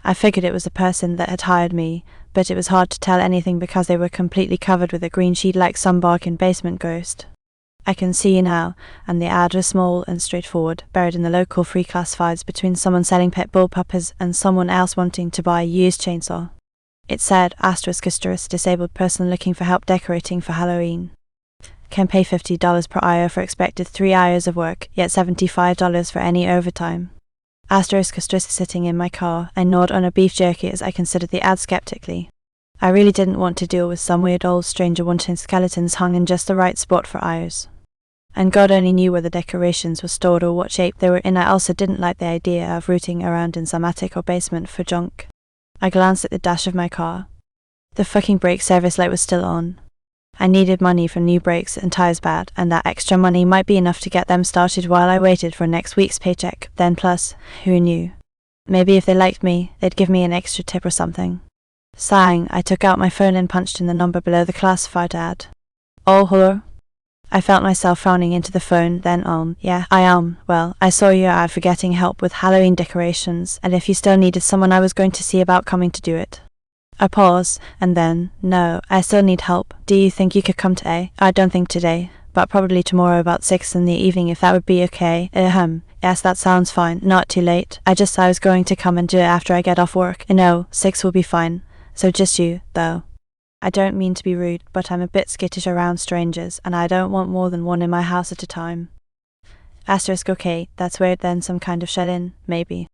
I figured it was the person that had hired me, but it was hard to tell anything because they were completely covered with a green sheet like some bargain basement ghost. I can see now, and the ad was small and straightforward, buried in the local free classifieds between someone selling pit bull puppies and someone else wanting to buy a used chainsaw. It said, ***, disabled person looking for help decorating for Halloween. Can pay $50 per hour for expected 3 hours of work, yet $75 for any overtime. ***, sitting in my car, I gnawed on a beef jerky as I considered the ad skeptically. I really didn't want to deal with some weird old stranger wanting skeletons hung in just the right spot for hours. And God only knew where the decorations were stored or what shape they were in. I also didn't like the idea of rooting around in some attic or basement for junk. I glanced at the dash of my car. The fucking brake service light was still on. I needed money for new brakes and tires bad, and that extra money might be enough to get them started while I waited for next week's paycheck. Then plus, who knew? Maybe if they liked me, they'd give me an extra tip or something. Sighing, I took out my phone and punched in the number below the classified ad. Oh, hello? I felt myself frowning into the phone, then yeah, well, I saw your ad for getting help with Halloween decorations, and if you still needed someone I was going to see about coming to do it. A pause, and then, no, I still need help. Do you think you could come today? I don't think today, but probably tomorrow about 6 in the evening if that would be okay. Yes, that sounds fine. Not too late. I was going to come and do it after I get off work. No, 6 will be fine. So just you, though. I don't mean to be rude, but I'm a bit skittish around strangers, and I don't want more than one in my house at a time. Okay, that's weird then, some kind of shut-in, maybe.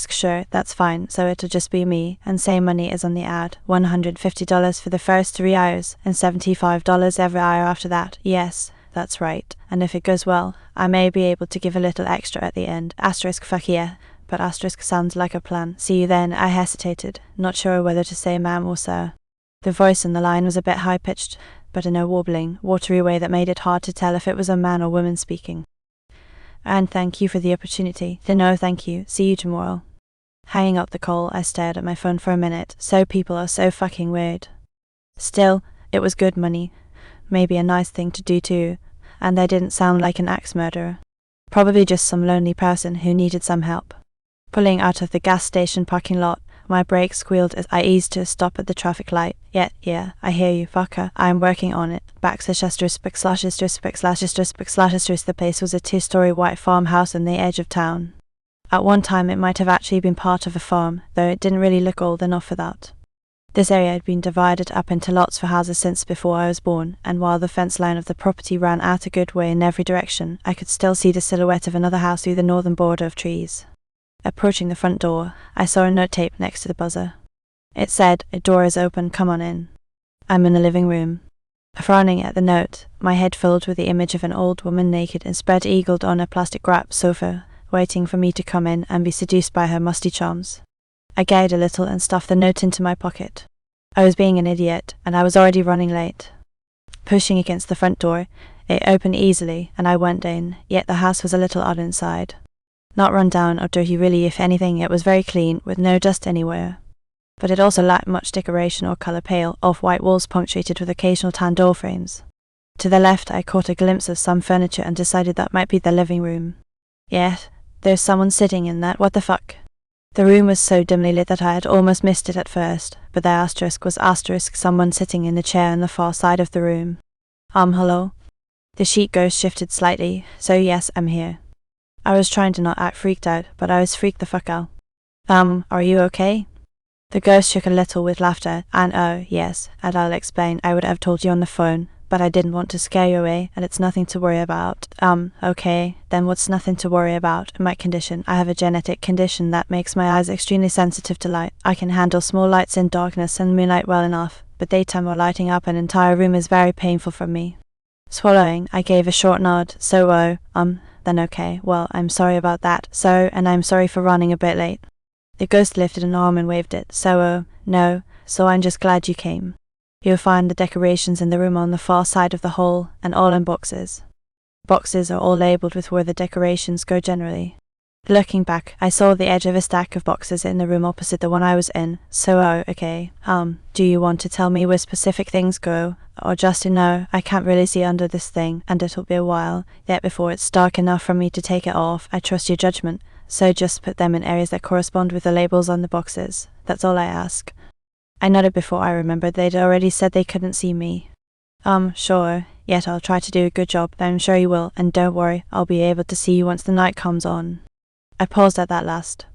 Sure, that's fine, so it'll just be me, and same money as on the ad, $150 for the first 3 hours, and $75 every hour after that. Yes, that's right, and if it goes well, I may be able to give a little extra at the end. Fuck yeah, but sounds like a plan. See you then. I hesitated, not sure whether to say ma'am or sir. The voice in the line was a bit high-pitched, but in a warbling, watery way that made it hard to tell if it was a man or woman speaking. And thank you for the opportunity. No, thank you. See you tomorrow. Hanging up the call, I stared at my phone for a minute. So people are so fucking weird. Still, it was good money. Maybe a nice thing to do too. And I didn't sound like an axe murderer. Probably just some lonely person who needed some help. Pulling out of the gas station parking lot, my brakes squealed as I eased to a stop at the traffic light. Yeah, I hear you, fucker. I'm working on it. The place was a 2-story white farmhouse on the edge of town. At one time it might have actually been part of a farm, though it didn't really look old enough for that. This area had been divided up into lots for houses since before I was born, and while the fence line of the property ran out a good way in every direction, I could still see the silhouette of another house through the northern border of trees. Approaching the front door, I saw a note tape next to the buzzer. It said, "A door is open, come on in." I'm in the living room. Frowning at the note, my head filled with the image of an old woman naked and spread-eagled on a plastic-wrapped sofa, waiting for me to come in and be seduced by her musty charms. I giggled a little and stuffed the note into my pocket. I was being an idiot, and I was already running late. Pushing against the front door, it opened easily, and I went in, yet the house was a little odd inside. Not run down or dirty really, if anything, it was very clean, with no dust anywhere. But it also lacked much decoration or colour, pale, off-white walls punctuated with occasional tan door frames. To the left I caught a glimpse of some furniture and decided that might be the living room. Yeah, there's someone sitting in that, what the fuck? The room was so dimly lit that I had almost missed it at first, but the asterisk was someone sitting in the chair on the far side of the room. Hello? The sheet ghost shifted slightly, so yes, I'm here. I was trying to not act freaked out, but I was freaked the fuck out. Are you okay? The ghost shook a little with laughter, and oh, yes, and I'll explain, I would have told you on the phone, but I didn't want to scare you away, and it's nothing to worry about. Okay, then what's nothing to worry about? My condition. I have a genetic condition that makes my eyes extremely sensitive to light. I can handle small lights in darkness and moonlight well enough, but daytime or lighting up an entire room is very painful for me. Swallowing, I gave a short nod, then okay, well, I'm sorry about that, and I'm sorry for running a bit late. The ghost lifted an arm and waved it, no, so I'm just glad you came. You'll find the decorations in the room on the far side of the hall, and all in boxes. Boxes are all labelled with where the decorations go generally. Looking back, I saw the edge of a stack of boxes in the room opposite the one I was in, okay. Do you want to tell me where specific things go, or just to know I can't really see under this thing, and it'll be a while, yet before it's dark enough for me to take it off? I trust your judgment. so just put them in areas that correspond with the labels on the boxes. That's all I ask. I nodded before I remembered they'd already said they couldn't see me. Sure, yet I'll try to do a good job, I'm sure you will, and don't worry, I'll be able to see you once the night comes on. I paused at that last.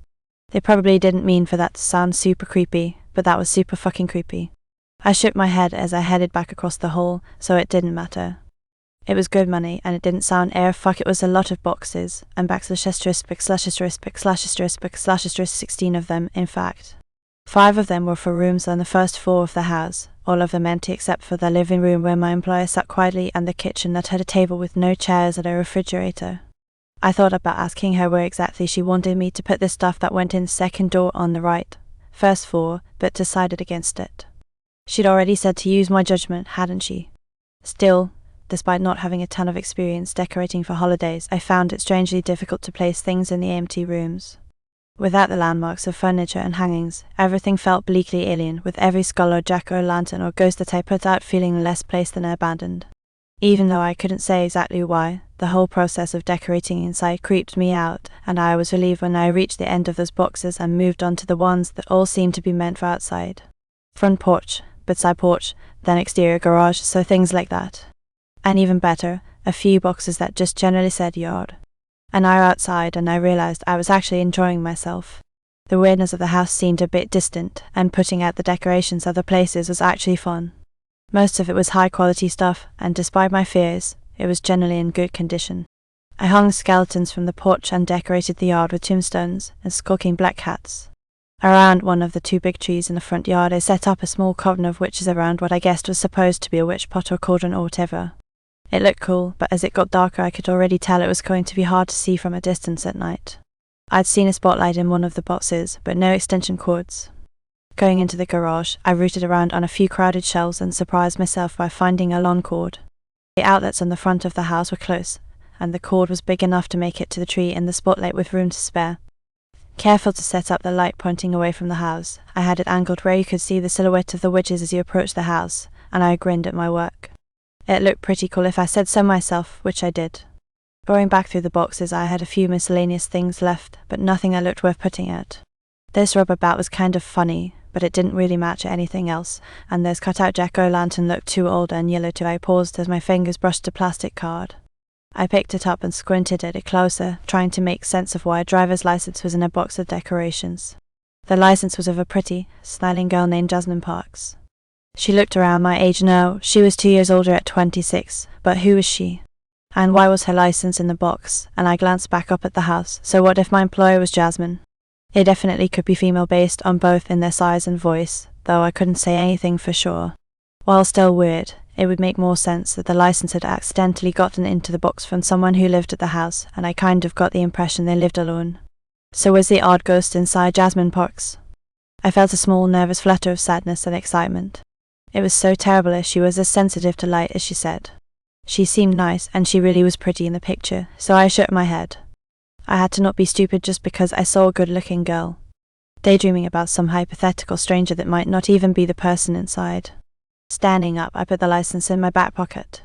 They probably didn't mean for that to sound super creepy, but that was super fucking creepy. I shook my head as I headed back across the hall, so it didn't matter. It was good money, and it didn't sound fuck, it was a lot of boxes, and /*16 of them, in fact. 5 of them were for rooms on the first floor of the house, all of them empty except for the living room where my employer sat quietly and the kitchen that had a table with no chairs and a refrigerator. I thought about asking her where exactly she wanted me to put the stuff that went in the second door on the right, first floor, but decided against it. She'd already said to use my judgment, hadn't she? Still, despite not having a ton of experience decorating for holidays, I found it strangely difficult to place things in the empty rooms. Without the landmarks of furniture and hangings, everything felt bleakly alien, with every skull or jack-o'-lantern or ghost that I put out feeling less placed than abandoned. Even though I couldn't say exactly why, the whole process of decorating inside creeped me out, and I was relieved when I reached the end of those boxes and moved on to the ones that all seemed to be meant for outside. Front porch, bedside porch, then exterior garage, so things like that. And even better, a few boxes that just generally said yard. An hour outside and I realized I was actually enjoying myself. The weirdness of the house seemed a bit distant, and putting out the decorations of the places was actually fun. Most of it was high quality stuff, and despite my fears, it was generally in good condition. I hung skeletons from the porch and decorated the yard with tombstones and skulking black cats. Around one of the 2 big trees in the front yard I set up a small coven of witches around what I guessed was supposed to be a witch pot or cauldron or whatever. It looked cool, but as it got darker I could already tell it was going to be hard to see from a distance at night. I'd seen a spotlight in one of the boxes, but no extension cords. Going into the garage, I rooted around on a few crowded shelves and surprised myself by finding a lawn cord. The outlets on the front of the house were close, and the cord was big enough to make it to the tree in the spotlight with room to spare. Careful to set up the light pointing away from the house, I had it angled where you could see the silhouette of the witches as you approached the house, and I grinned at my work. It looked pretty cool if I said so myself, which I did. Going back through the boxes, I had a few miscellaneous things left, but nothing that looked worth putting out. This rubber bat was kind of funny, but it didn't really match anything else, and this cut-out jack-o'-lantern looked too old and yellow to. I paused as my fingers brushed a plastic card. I picked it up and squinted at it closer, trying to make sense of why a driver's license was in a box of decorations. The license was of a pretty, smiling girl named Jasmine Parks. She looked around my age now. She was 2 years older at 26, but who was she? And why was her license in the box? And I glanced back up at the house. So what if my employer was Jasmine? It definitely could be female based on both in their size and voice, though I couldn't say anything for sure. While still weird, it would make more sense that the license had accidentally gotten into the box from someone who lived at the house, and I kind of got the impression they lived alone. So was the odd ghost inside Jasmine Parks? I felt a small nervous flutter of sadness and excitement. It was so terrible as she was as sensitive to light as she said. She seemed nice, and she really was pretty in the picture, so I shook my head. I had to not be stupid just because I saw a good-looking girl. Daydreaming about some hypothetical stranger that might not even be the person inside. Standing up, I put the license in my back pocket.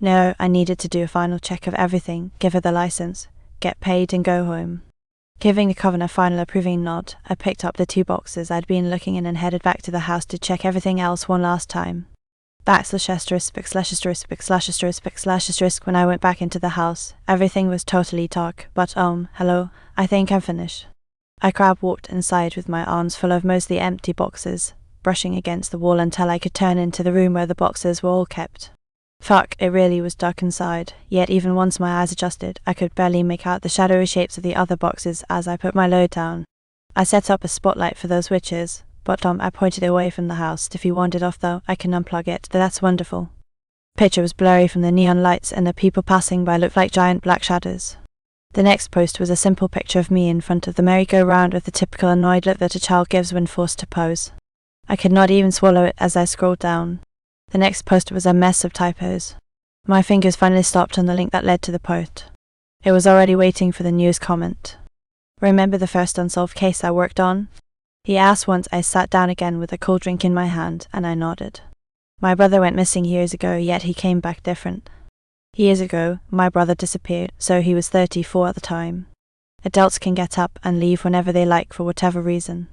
No, I needed to do a final check of everything, give her the license, get paid and go home. Giving the coven a final approving nod, I picked up the 2 boxes I'd been looking in and headed back to the house to check everything else one last time. When I went back into the house, everything was totally dark, but hello, I think I'm finished. I crab-walked inside with my arms full of mostly empty boxes, brushing against the wall until I could turn into the room where the boxes were all kept. Fuck, it really was dark inside, yet even once my eyes adjusted, I could barely make out the shadowy shapes of the other boxes as I put my load down. I set up a spotlight for those witches, but I pointed away from the house. If you want it off though, I can unplug it, that's wonderful. Picture was blurry from the neon lights and the people passing by looked like giant black shadows. The next post was a simple picture of me in front of the merry-go-round with the typical annoyed look that a child gives when forced to pose. I could not even swallow it as I scrolled down. The next post was a mess of typos. My fingers finally stopped on the link that led to the post. It was already waiting for the news comment. Remember the first unsolved case I worked on? He asked once I sat down again with a cold drink in my hand, and I nodded. My brother went missing years ago, yet he came back different. Years ago, my brother disappeared, so he was 34 at the time. Adults can get up and leave whenever they like for whatever reason.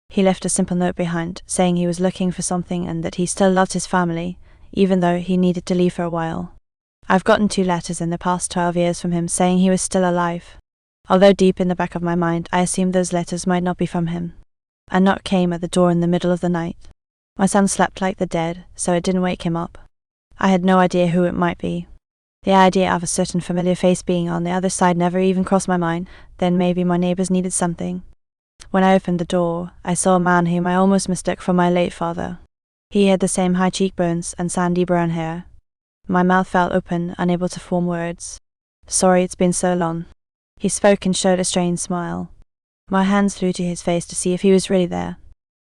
He left a simple note behind, saying he was looking for something and that he still loved his family, even though he needed to leave for a while. I've gotten 2 letters in the past 12 years from him saying he was still alive. Although deep in the back of my mind, I assumed those letters might not be from him. A knock came at the door in the middle of the night. My son slept like the dead, so it didn't wake him up. I had no idea who it might be. The idea of a certain familiar face being on the other side never even crossed my mind. Then maybe my neighbours needed something. When I opened the door, I saw a man whom I almost mistook for my late father. He had the same high cheekbones and sandy brown hair. My mouth fell open, unable to form words. "Sorry it's been so long." He spoke and showed a strange smile. My hands flew to his face to see if he was really there.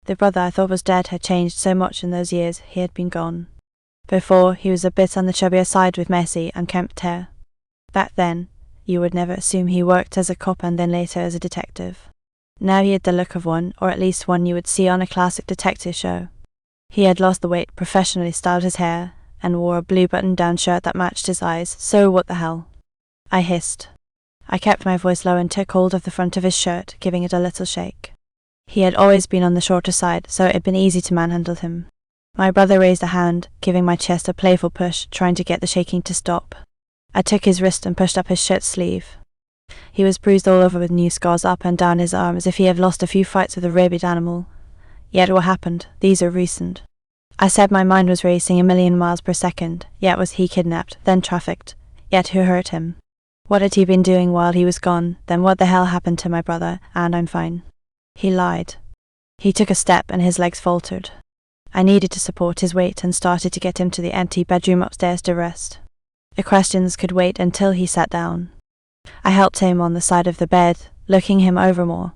The brother I thought was dead had changed so much in those years he had been gone. Before, he was a bit on the chubbier side with messy, unkempt hair. Back then, you would never assume he worked as a cop and then later as a detective. Now he had the look of one, or at least one you would see on a classic detective show. He had lost the weight, professionally styled his hair, and wore a blue button-down shirt that matched his eyes, so what the hell? I hissed. I kept my voice low and took hold of the front of his shirt, giving it a little shake. He had always been on the shorter side, so it had been easy to manhandle him. My brother raised a hand, giving my chest a playful push, trying to get the shaking to stop. I took his wrist and pushed up his shirt sleeve. He was bruised all over with new scars up and down his arm as if he had lost a few fights with a rabid animal. Yet what happened? These are recent. I said my mind was racing 1,000,000 miles per second. Yet was he kidnapped, then trafficked? Yet who hurt him? What had he been doing while he was gone? Then what the hell happened to my brother? And I'm fine. He lied. He took a step and his legs faltered. I needed to support his weight and started to get him to the empty bedroom upstairs to rest. The questions could wait until he sat down. I helped him on the side of the bed, looking him over more.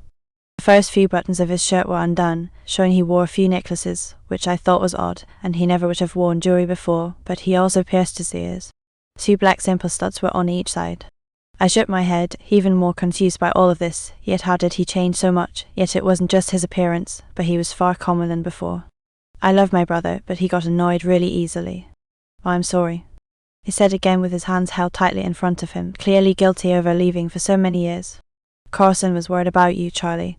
The first few buttons of his shirt were undone, showing he wore a few necklaces, which I thought was odd, and he never would have worn jewelry before, but he also pierced his ears. 2 black simple studs were on each side. I shook my head, even more confused by all of this, yet how did he change so much? Yet it wasn't just his appearance, but he was far calmer than before. I love my brother, but he got annoyed really easily. "I'm sorry," he said again with his hands held tightly in front of him, clearly guilty over leaving for so many years. "Carson was worried about you, Charlie,"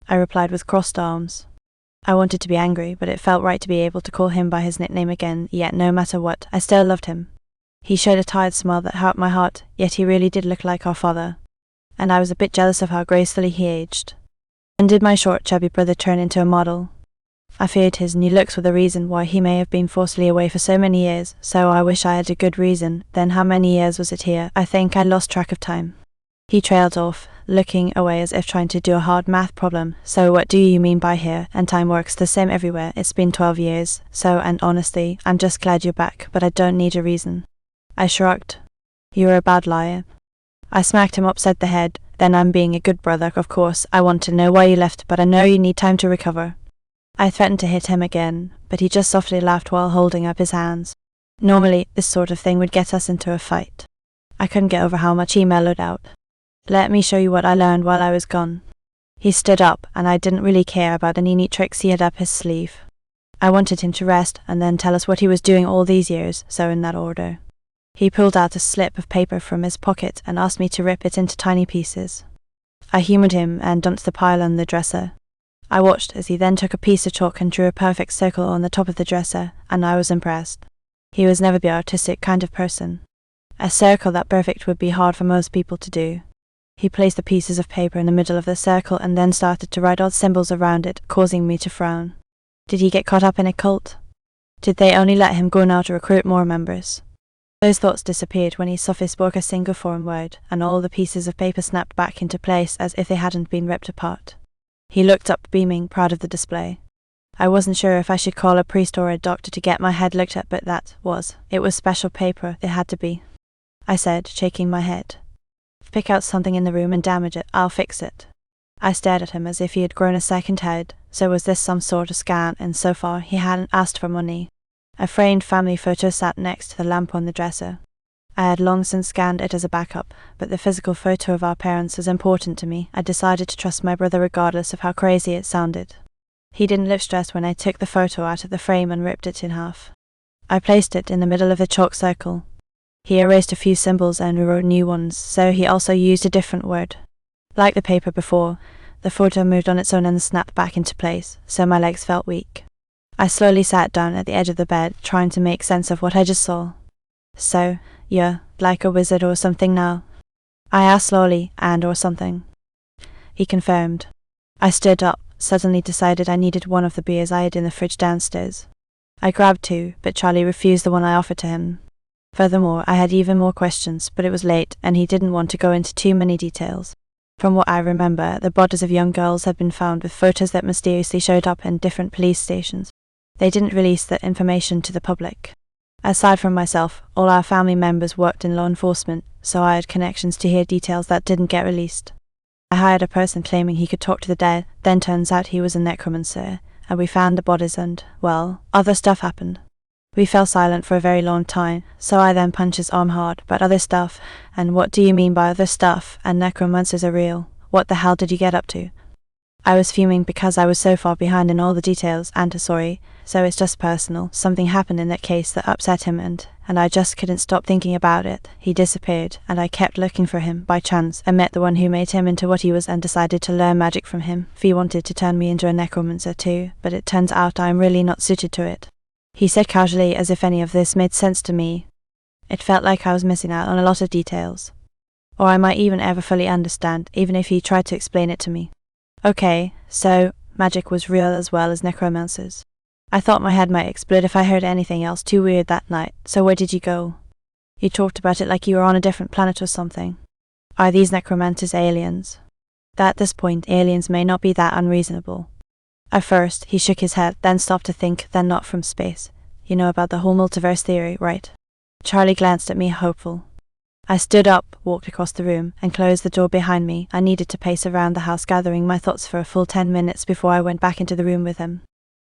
I replied with crossed arms. I wanted to be angry, but it felt right to be able to call him by his nickname again, yet no matter what, I still loved him. He showed a tired smile that hurt my heart, yet he really did look like our father. And I was a bit jealous of how gracefully he aged. And did my short, chubby brother turn into a model? I feared his new looks were the reason why he may have been forcibly away for so many years, so I wish I had a good reason. Then how many years was it here? I think I'd lost track of time. He trailed off, looking away as if trying to do a hard math problem. "So what do you mean by here? And time works the same everywhere. It's been 12 years. So, and honestly, I'm just glad you're back, but I don't need a reason." I shrugged. "You're a bad liar." I smacked him upside the head. "Then I'm being a good brother, of course. I want to know why you left, but I know you need time to recover." I threatened to hit him again, but he just softly laughed while holding up his hands. Normally, this sort of thing would get us into a fight. I couldn't get over how much he mellowed out. "Let me show you what I learned while I was gone." He stood up, and I didn't really care about any neat tricks he had up his sleeve. I wanted him to rest and then tell us what he was doing all these years, so in that order. He pulled out a slip of paper from his pocket and asked me to rip it into tiny pieces. I humoured him and dumped the pile on the dresser. I watched as he then took a piece of chalk and drew a perfect circle on the top of the dresser, and I was impressed. He was never the artistic kind of person. A circle that perfect would be hard for most people to do. He placed the pieces of paper in the middle of the circle and then started to write odd symbols around it, causing me to frown. Did he get caught up in a cult? Did they only let him go now to recruit more members? Those thoughts disappeared when he softly spoke a single foreign word, and all the pieces of paper snapped back into place as if they hadn't been ripped apart. He looked up, beaming, proud of the display. I wasn't sure if I should call a priest or a doctor to get my head looked at, but it was special paper, it had to be. I said, shaking my head. "Pick out something in the room and damage it, I'll fix it." I stared at him as if he had grown a second head. So was this some sort of scam, and so far he hadn't asked for money. A framed family photo sat next to the lamp on the dresser. I had long since scanned it as a backup, but the physical photo of our parents was important to me. I decided to trust my brother regardless of how crazy it sounded. He didn't look stressed when I took the photo out of the frame and ripped it in half. I placed it in the middle of the chalk circle. He erased a few symbols and rewrote new ones, so he also used a different word. Like the paper before, the photo moved on its own and snapped back into place, so my legs felt weak. I slowly sat down at the edge of the bed, trying to make sense of what I just saw. So, you're like a wizard or something now? I asked slowly, or something. He confirmed. I stood up, suddenly decided I needed one of the beers I had in the fridge downstairs. I grabbed two, but Charlie refused the one I offered to him. Furthermore, I had even more questions, but it was late, and he didn't want to go into too many details. From what I remember, the bodies of young girls had been found with photos that mysteriously showed up in different police stations. They didn't release that information to the public. Aside from myself, all our family members worked in law enforcement, so I had connections to hear details that didn't get released. I hired a person claiming he could talk to the dead, then turns out he was a necromancer, and we found the bodies and, well, other stuff happened. We fell silent for a very long time, so I then punched his arm hard, but other stuff, and what do you mean by other stuff, and necromancers are real? What the hell did you get up to? I was fuming because I was so far behind in all the details, and sorry, so it's just personal. Something happened in that case that upset him and I just couldn't stop thinking about it. He disappeared, and I kept looking for him. By chance, I met the one who made him into what he was and decided to learn magic from him. He wanted to turn me into a necromancer too, but it turns out I'm really not suited to it. He said casually, as if any of this made sense to me. It felt like I was missing out on a lot of details. Or I might even ever fully understand, even if he tried to explain it to me. Okay, so magic was real as well as necromancers. I thought my head might explode if I heard anything else too weird that night, so where did you go? You talked about it like you were on a different planet or something. Are these necromancers aliens? At this point, aliens may not be that unreasonable. At first, he shook his head, then stopped to think, then not from space. You know about the whole multiverse theory, right? Charlie glanced at me, hopeful. I stood up, walked across the room, and closed the door behind me. I needed to pace around the house, gathering my thoughts for a full 10 minutes before I went back into the room with him.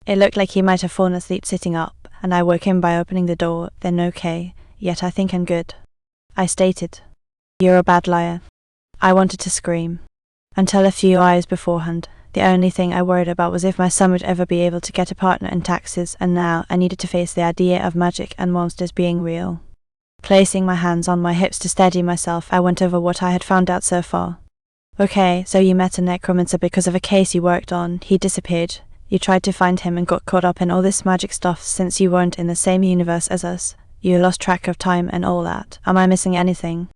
It looked like he might have fallen asleep sitting up, and I woke him by opening the door, then okay, yet I think I'm good. I stated, "You're a bad liar." I wanted to scream. Until a few hours beforehand, the only thing I worried about was if my son would ever be able to get a partner in taxes, and now I needed to face the idea of magic and monsters being real. Placing my hands on my hips to steady myself, I went over what I had found out so far. Okay, so you met a necromancer because of a case you worked on. He disappeared. You tried to find him and got caught up in all this magic stuff since you weren't in the same universe as us. You lost track of time and all that. Am I missing anything?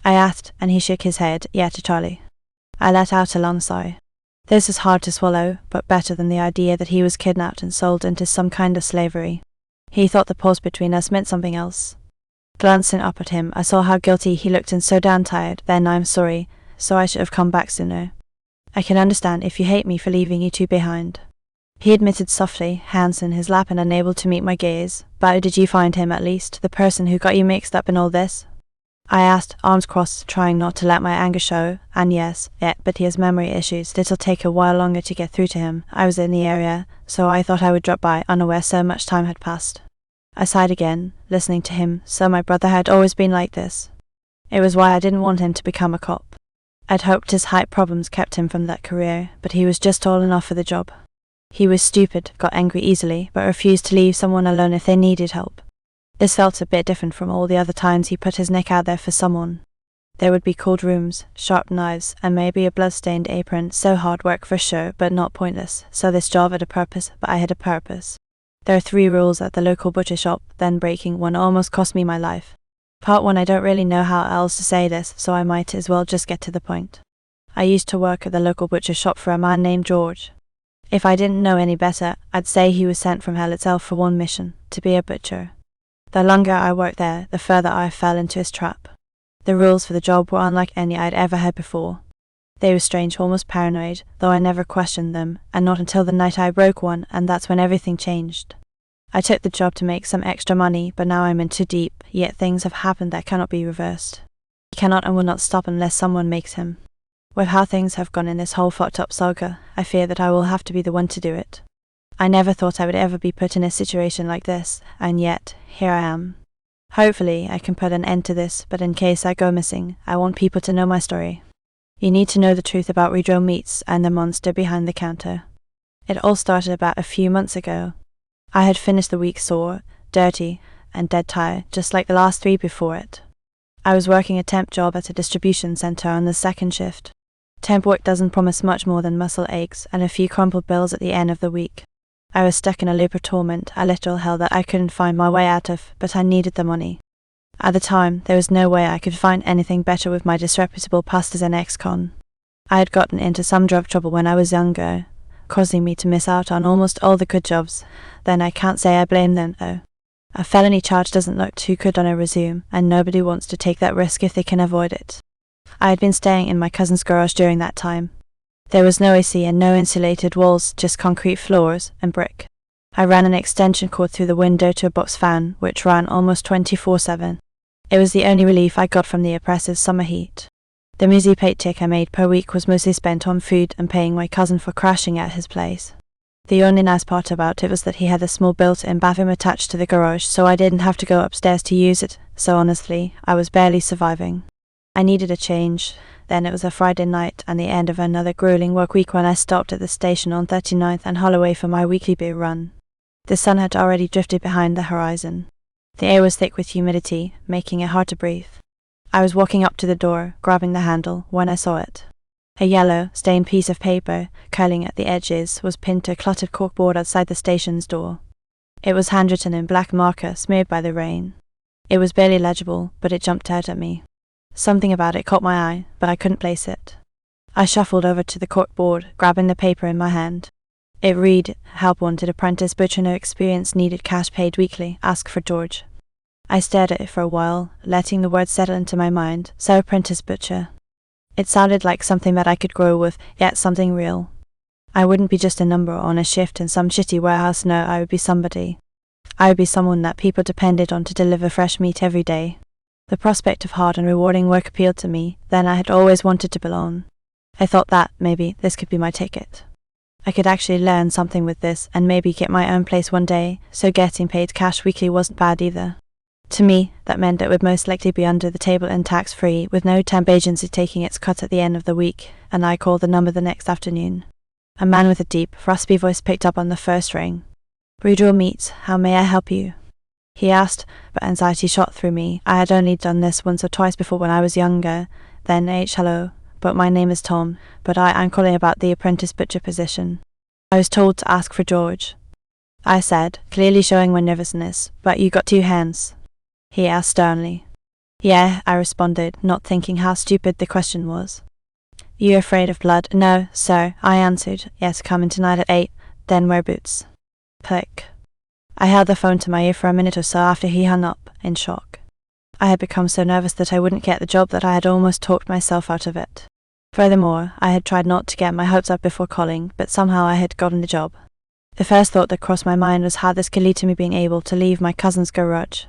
I asked, and he shook his head, yeah, to Charlie. I let out a long sigh. This was hard to swallow, but better than the idea that he was kidnapped and sold into some kind of slavery. He thought the pause between us meant something else. Glancing up at him, I saw how guilty he looked and so damn tired. Then I'm sorry, so I should have come back sooner. I can understand if you hate me for leaving you two behind. He admitted softly, hands in his lap and unable to meet my gaze. But how did you find him, at least, the person who got you mixed up in all this? I asked, arms crossed, trying not to let my anger show. And yes, but he has memory issues. It'll take a while longer to get through to him. I was in the area, so I thought I would drop by, unaware so much time had passed. I sighed again, listening to him, so my brother had always been like this. It was why I didn't want him to become a cop. I'd hoped his height problems kept him from that career, but he was just tall enough for the job. He was stupid, got angry easily, but refused to leave someone alone if they needed help. This felt a bit different from all the other times he put his neck out there for someone. There would be cold rooms, sharp knives, and maybe a blood-stained apron, so hard work for sure, but not pointless. So this job had a purpose, but I had a purpose. There are 3 rules at the local butcher shop, then breaking one almost cost me my life. Part 1, I don't really know how else to say this, so I might as well just get to the point. I used to work at the local butcher shop for a man named George. If I didn't know any better, I'd say he was sent from hell itself for one mission, to be a butcher. The longer I worked there, the further I fell into his trap. The rules for the job were unlike any I'd ever heard before. They were strange, almost paranoid, though I never questioned them, and not until the night I broke one, and that's when everything changed. I took the job to make some extra money, but now I'm in too deep, yet things have happened that cannot be reversed. He cannot and will not stop unless someone makes him. With how things have gone in this whole fucked up saga, I fear that I will have to be the one to do it. I never thought I would ever be put in a situation like this, and yet, here I am. Hopefully, I can put an end to this, but in case I go missing, I want people to know my story. You need to know the truth about Redro Meats and the monster behind the counter. It all started about a few months ago. I had finished the week sore, dirty, and dead tired, just like the last 3 before it. I was working a temp job at a distribution centre on the 2nd shift. Temp work doesn't promise much more than muscle aches and a few crumpled bills at the end of the week. I was stuck in a loop of torment, a literal hell that I couldn't find my way out of, but I needed the money. At the time, there was no way I could find anything better with my disreputable past as an ex-con. I had gotten into some drug trouble when I was younger, causing me to miss out on almost all the good jobs. Then I can't say I blame them, though. A felony charge doesn't look too good on a resume, and nobody wants to take that risk if they can avoid it. I had been staying in my cousin's garage during that time. There was no AC and no insulated walls, just concrete floors and brick. I ran an extension cord through the window to a box fan, which ran almost 24/7. It was the only relief I got from the oppressive summer heat. The measly paycheck I made per week was mostly spent on food and paying my cousin for crashing at his place. The only nice part about it was that he had a small built-in bathroom attached to the garage, so I didn't have to go upstairs to use it, so honestly, I was barely surviving. I needed a change. Then it was a Friday night and the end of another grueling work week when I stopped at the station on 39th and Holloway for my weekly beer run. The sun had already drifted behind the horizon. The air was thick with humidity, making it hard to breathe. I was walking up to the door, grabbing the handle, when I saw it. A yellow, stained piece of paper, curling at the edges, was pinned to a cluttered corkboard outside the station's door. It was handwritten in black marker, smeared by the rain. It was barely legible, but it jumped out at me. Something about it caught my eye, but I couldn't place it. I shuffled over to the corkboard, grabbing the paper in my hand. It read, "Help wanted apprentice butcher, no experience needed, cash paid weekly, ask for George." I stared at it for a while, letting the words settle into my mind. So apprentice butcher. It sounded like something that I could grow with, yet something real. I wouldn't be just a number on a shift in some shitty warehouse, no, I would be somebody. I would be someone that people depended on to deliver fresh meat every day. The prospect of hard and rewarding work appealed to me. Then I had always wanted to belong. I thought that, maybe, this could be my ticket. I could actually learn something with this, and maybe get my own place one day, so getting paid cash weekly wasn't bad either. To me, that meant it would most likely be under the table and tax-free, with no temp agency taking its cut at the end of the week, and I called the number the next afternoon. A man with a deep, raspy voice picked up on the first ring. "Redraw Meats, how may I help you?" he asked, but anxiety shot through me. I had only done this once or twice before when I was younger. Then hello, but my name is Tom, but I'm calling about the apprentice butcher position. I was told to ask for George. I said, clearly showing my nervousness, "But you got two hands?" he asked sternly. "Yeah," I responded, not thinking how stupid the question was. "You afraid of blood?" "No, sir," I answered. "Yes, coming tonight at 8, then wear boots." Click. I held the phone to my ear for a minute or so after he hung up, in shock. I had become so nervous that I wouldn't get the job that I had almost talked myself out of it. Furthermore, I had tried not to get my hopes up before calling, but somehow I had gotten the job. The first thought that crossed my mind was how this could lead to me being able to leave my cousin's garage.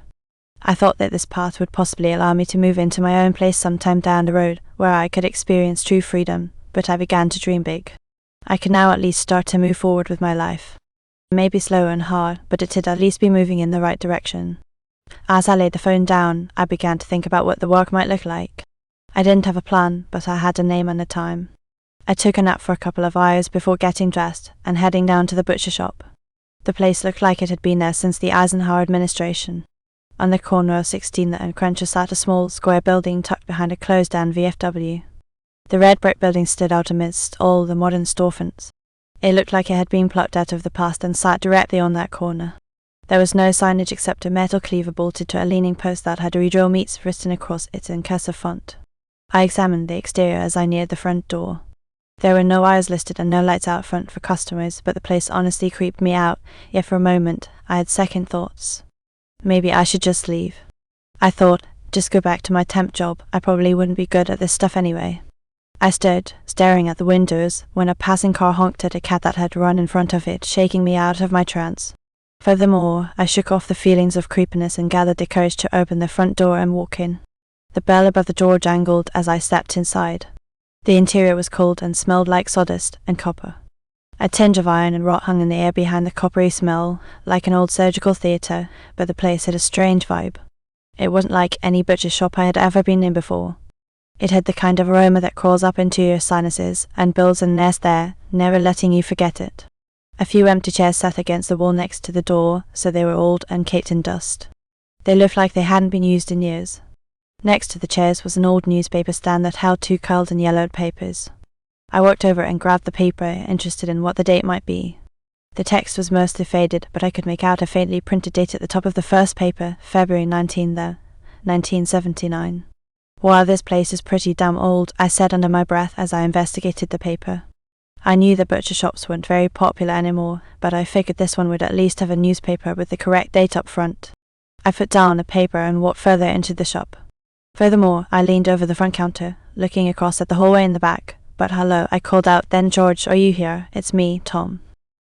I thought that this path would possibly allow me to move into my own place sometime down the road, where I could experience true freedom, but I began to dream big. I could now at least start to move forward with my life. It may be slow and hard, but it would at least be moving in the right direction. As I laid the phone down, I began to think about what the work might look like. I didn't have a plan, but I had a name and a time. I took a nap for a couple of hours before getting dressed and heading down to the butcher shop. The place looked like it had been there since the Eisenhower administration. On the corner of 16th and Crenshaw sat a small, square building tucked behind a closed-down VFW. The red brick building stood out amidst all the modern storefronts. It looked like it had been plucked out of the past and sat directly on that corner. There was no signage except a metal cleaver bolted to a leaning post that had "Redraw Meats" written across its incursive font. I examined the exterior as I neared the front door. There were no hours listed and no lights out front for customers, but the place honestly creeped me out, yet for a moment I had second thoughts. Maybe I should just leave. I thought, just go back to my temp job. I probably wouldn't be good at this stuff anyway. I stood, staring at the windows, when a passing car honked at a cat that had run in front of it, shaking me out of my trance. Furthermore, I shook off the feelings of creepiness and gathered the courage to open the front door and walk in. The bell above the door jangled as I stepped inside. The interior was cold and smelled like sawdust and copper. A tinge of iron and rot hung in the air behind the coppery smell, like an old surgical theatre, but the place had a strange vibe. It wasn't like any butcher shop I had ever been in before. It had the kind of aroma that crawls up into your sinuses and builds a nest there, never letting you forget it. A few empty chairs sat against the wall next to the door, so they were old and caked in dust. They looked like they hadn't been used in years. Next to the chairs was an old newspaper stand that held two curled and yellowed papers. I walked over and grabbed the paper, interested in what the date might be. The text was mostly faded, but I could make out a faintly printed date at the top of the first paper, February 19 there, 1979. "Well, this place is pretty damn old," I said under my breath as I investigated the paper. I knew the butcher shops weren't very popular anymore, but I figured this one would at least have a newspaper with the correct date up front. I put down the paper and walked further into the shop. Furthermore, I leaned over the front counter, looking across at the hallway in the back. "But hello," I called out then. "George, are you here? It's me, Tom."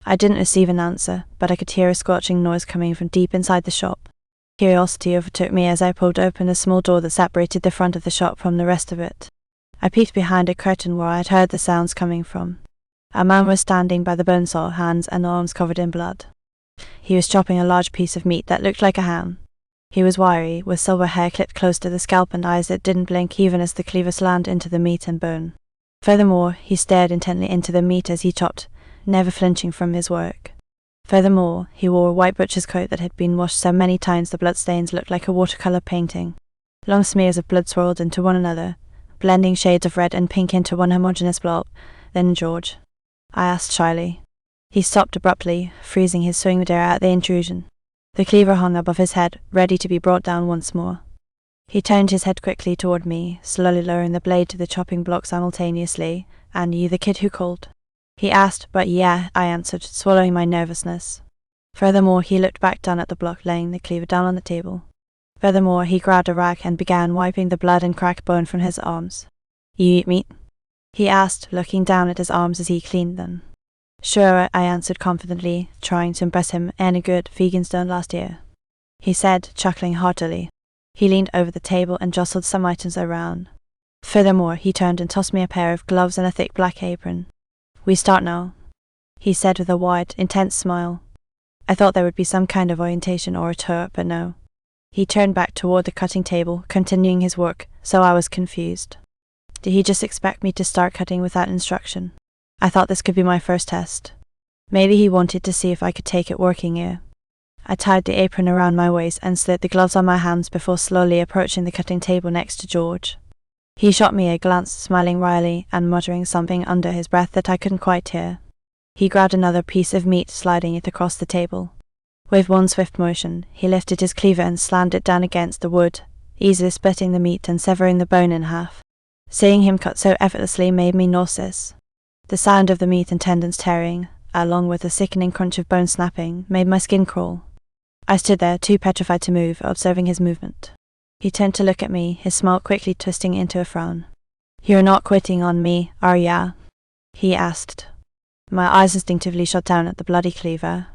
I didn't receive an answer, but I could hear a squelching noise coming from deep inside the shop. Curiosity overtook me as I pulled open a small door that separated the front of the shop from the rest of it. I peeked behind a curtain where I had heard the sounds coming from. A man was standing by the bone saw, hands and arms covered in blood. He was chopping a large piece of meat that looked like a ham. He was wiry, with silver hair clipped close to the scalp and eyes that didn't blink even as the cleaver slammed into the meat and bone. Furthermore, he stared intently into the meat as he chopped, never flinching from his work. Furthermore, he wore a white butcher's coat that had been washed so many times the bloodstains looked like a watercolor painting. Long smears of blood swirled into one another, blending shades of red and pink into one homogeneous blob. "Then, George?" I asked shyly. He stopped abruptly, freezing his swing mid-air at the intrusion. The cleaver hung above his head, ready to be brought down once more. He turned his head quickly toward me, slowly lowering the blade to the chopping block simultaneously. "And you the kid who called?" he asked, but yeah, I answered, swallowing my nervousness. Furthermore, he looked back down at the block, laying the cleaver down on the table. Furthermore, he grabbed a rag and began wiping the blood and cracked bone from his arms. "You eat meat?" he asked, looking down at his arms as he cleaned them. "Sure," I answered confidently, trying to impress him. "Any good, vegans don't last here," he said, chuckling heartily. He leaned over the table and jostled some items around. Furthermore, he turned and tossed me a pair of gloves and a thick black apron. "We start now," he said with a wide, intense smile. I thought there would be some kind of orientation or a tour, but no. He turned back toward the cutting table, continuing his work, so I was confused. Did he just expect me to start cutting without instruction? I thought this could be my first test. Maybe he wanted to see if I could take it working here. I tied the apron around my waist and slid the gloves on my hands before slowly approaching the cutting table next to George. He shot me a glance, smiling wryly and muttering something under his breath that I couldn't quite hear. He grabbed another piece of meat, sliding it across the table. With one swift motion, he lifted his cleaver and slammed it down against the wood, easily splitting the meat and severing the bone in half. Seeing him cut so effortlessly made me nauseous. The sound of the meat and tendons tearing, along with the sickening crunch of bone snapping, made my skin crawl. I stood there, too petrified to move, observing his movement. He turned to look at me, his smile quickly twisting into a frown. "You're not quitting on me, are ya?" he asked. My eyes instinctively shot down at the bloody cleaver.